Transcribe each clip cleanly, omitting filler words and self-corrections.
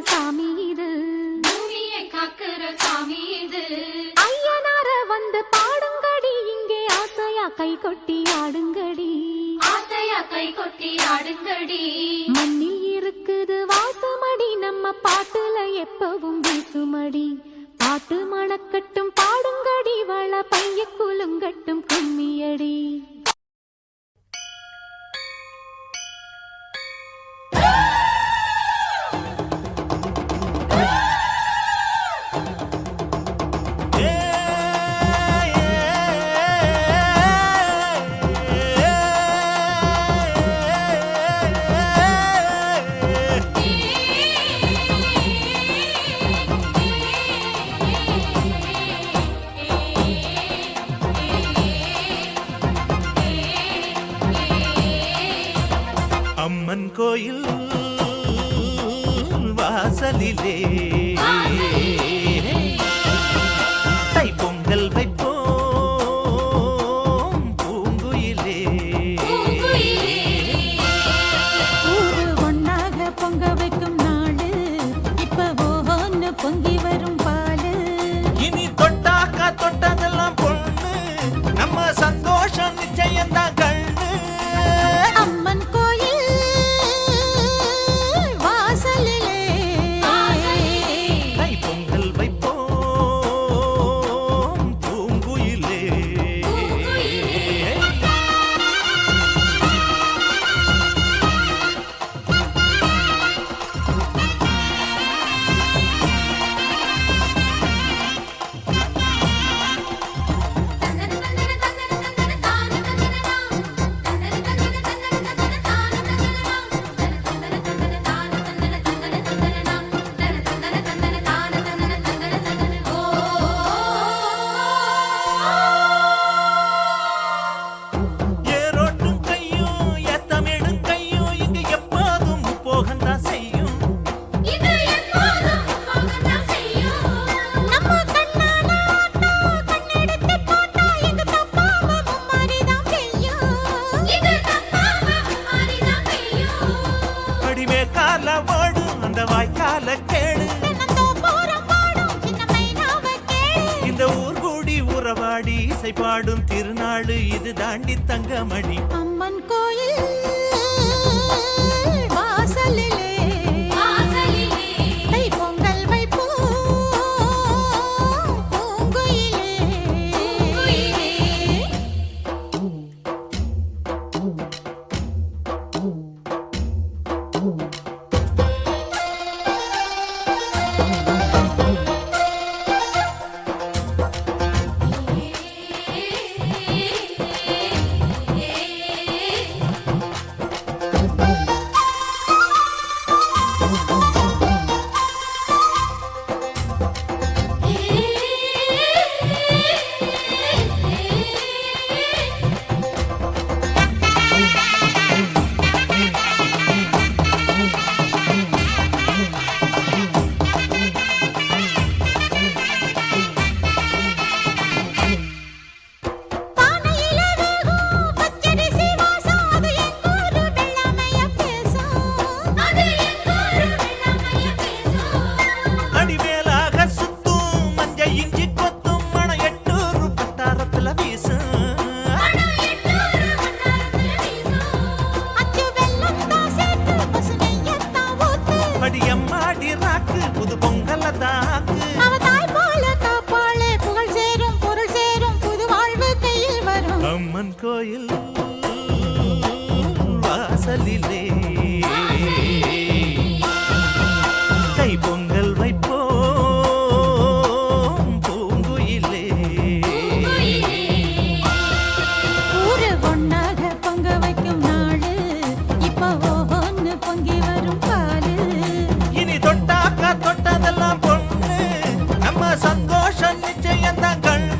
சாமி இது, பூமியை காக்குற சாமி இது. ஐயனார வந்து பாடுங்கடி, இங்கே ஆசையா கை கொட்டி ஆடுங்கடி, ஆசையா கை கொட்டி ஆடுங்கடி. மண்ணில் இருக்குது வாசமடி, நம்ம பாட்டுல எப்பவும் வீசுமடி, பாட்டு மணக்கட்டும் பாடுங்கடி, வள பைய குலுங்கட்டும் கும்மியடி. அம்மன் கோயில் வாசலிலே தைப்பொங்கல் வைப்போம் பூங்குயிலே. ஊரு ஒன்னாக பொங்க வைக்கும் நாடு, இப்ப ஒவ்வொன்னு பொங்கி வரும் பாலு. இனி தொட்டாக்கா தொட்டதெல்லாம் பொண்ணு, நம்ம சந்தோஷம் நிச்சயம்தான் கண்ணு. அம்மன் கோயில் வாசலிலே தைப்பொங்கல் வைப்போம் பூங்குயிலே. ஏரோட்டும் கையும் ஏத்தமிடும் கையும் இங்கு எப்போதும் போகத்தான் செய்யும். இது எப்போதும் போகத்தான் செய்யும். நம்ம கண்ணால ஆட்டா, கண்ணெடுத்து போட்டா எங்க தப்பாம மும்மாரிதான் பெய்யும். இது தப்பாம மாறிதான் பெய்யும். அடிமே கால ஓடும் அந்த வாய்க்கால கேடு, தென்னந்தோப்புறம் பாடும் சின்ன மைனாவ கேளு. இந்த ஊர் கூடி உறவாடி இசை பாடும் திருநாடு இது தாண்டி தங்கமணி. அம்மன் கோயில் வாசலிலே வாசலிலே தைப்பொங்கல் வைப்போம் பூங்குயிலே. பூங்குயிலே. பானையில வேகும் பச்சரிசி வாசம், அது எங்கூரு வெள்ளாமைய பேசும். அது எங்கூரு வெள்ளாமைய பேசும். அடிமேலாக சுத்தும் மஞ்ச இஞ்சி கொத்தும் மணம் எட்டூர் பட்டாரத்துல வீசும். மனம் எட்டூரு வட்டாரத்துல வீசும். அச்சு வெல்லத்தான் சேர்த்து பசு நெய்யத்தான் ஊத்து. படியம்மாடி ராக்கு புது பொங்கல தாக்கு. அவ தாய் போல காப்பாளே, புகழ் சேரும் பொருள் சேரும் புது வாழ்வு கையில் வரும். அம்மன் கோயில் வாசலிலே தைப்பொங்கல் வைப்போம் பூங்குயிலே. ஊரு ஒன்னாக பொங்க வைக்கும் நாடு, இப்ப ஒவ்வொன்னு பொங்கி வரும் பாலு. இனி தொட்டாக்கா தொட்டதெல்லாம் பொண்ணு, நம்ம சந்தோஷம் நிச்சயம்தான் கண்ணு.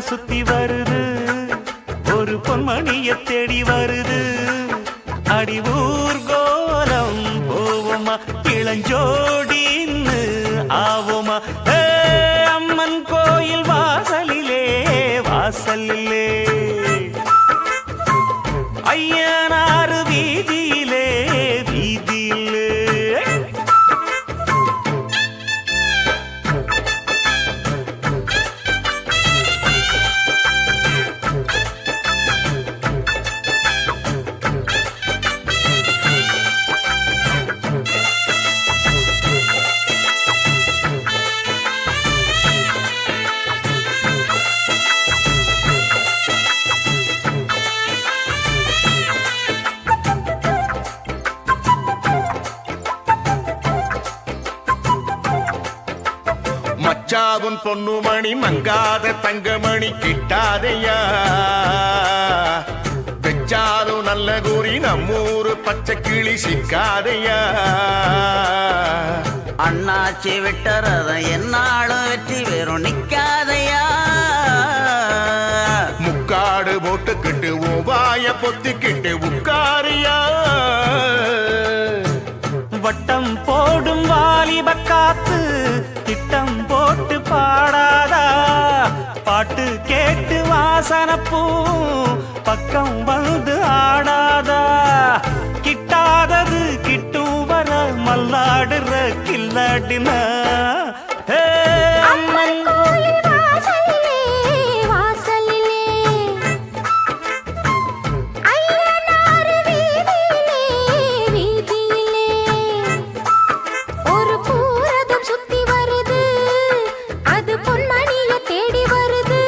பூரதம் சுத்தி வருது ஒரு பொன்மணிய தேடி வருது அடி ஊர்கோலம் போவோமா இளஞ்சோடின்னு ஆவோமா அம்மன் கோயில் வாசலிலே வாசலிலே ஐயனாறு வீதியிலே வீதியிலே மச்சாவுன் பொன்னுமணி மங்காத தங்கமணி கிட்டாதையா வெச்சாலும் நல்ல கூறி நம்மூரு பச்சை கிளி சிக்காதையா அண்ணாச்சி விட்டறத என்னாலும் வெற்றி வெறும் நிக்காதையா முக்காடு போட்டுக்கிட்டு ஓவாய பொத்திக்கிட்டு உட்காரியா வட்டம் போடும் வாலிப காத்து திட்டம் போட்டு பாடாதா பாட்டு கேட்டு வாசனப்பூ பக்கம் வந்து ஆடாதா கிட்டாதது கிட்டும் வர மல்லாடுற கில்லாடினா அம்மன் கோயில் வாசலிலே வாசலிலே ஐயனார் வீதியிலே வீதியிலே ஒரு பூரதம் சுத்தி வருது அது பொன்மணிய தேடி வருது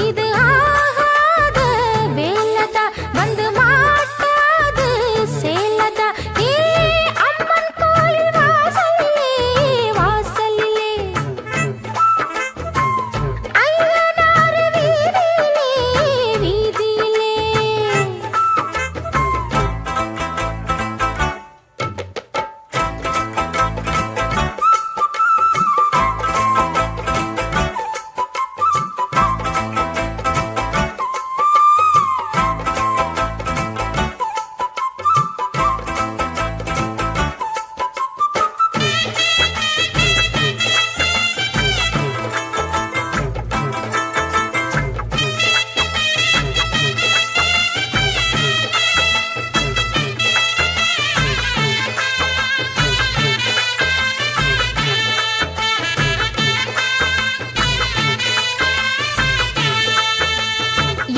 இது ஆகாத வேலதா வந்து மாட்டாது சேலதா அம்மன் கோயில் வாசலிலே வாசலிலே ஐயனார் வீதியிலே வீதியிலே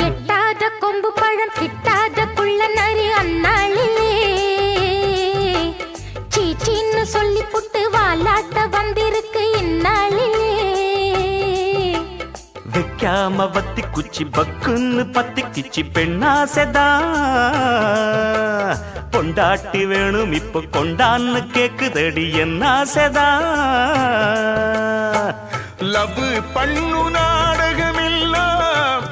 எட்டாத கொம்பு பழம் கிட்டாத குள்ள நரி அந்நாளிலே சீச்சின்னு சொல்லி புட்டு வாலாட்ட வந்திருக்கு இந்நாளிலே வைக்காம வத்தி குச்சி பக்குன்னு பத்தி கிச்சி பெண்ணாசைதா பொண்டாட்டி வேணும் இப்ப கொண்டான்னு கேக்குதடி என்ன ஆசைதா லவ் பண்ணு நாடகமெல்லாம்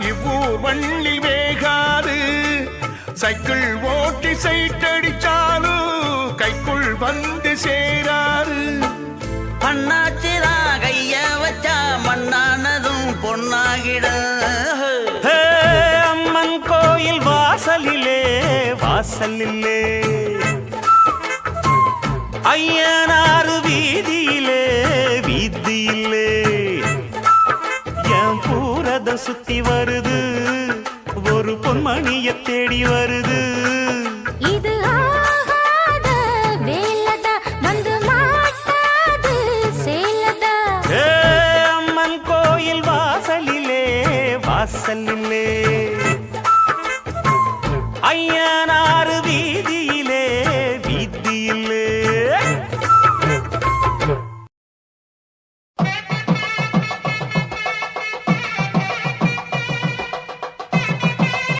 இவ்வூர் வள்ளி வேகாது சைக்கிள் ஓட்டி சைட்டடிச்சாலும் கைக்குள் வந்து சேராது அண்ணாச்சிதான் கைய வச்சா மண்ணானதும் பொன்னாகிட ஹே, அம்மன் கோயில் வாசலிலே வாசலிலே ஐயனாறு வீதியிலே வீதியிலே என் பூரதம் சுத்தி வருது ஒரு பொன்மணிய தேடி வருது இது ஆகாத வேலதா வந்து மாட்டாது சேலதா ஏ அம்மன் கோயில் வாசலிலே வாசலிலே ஐயனாறு வீதியிலே வீதியிலே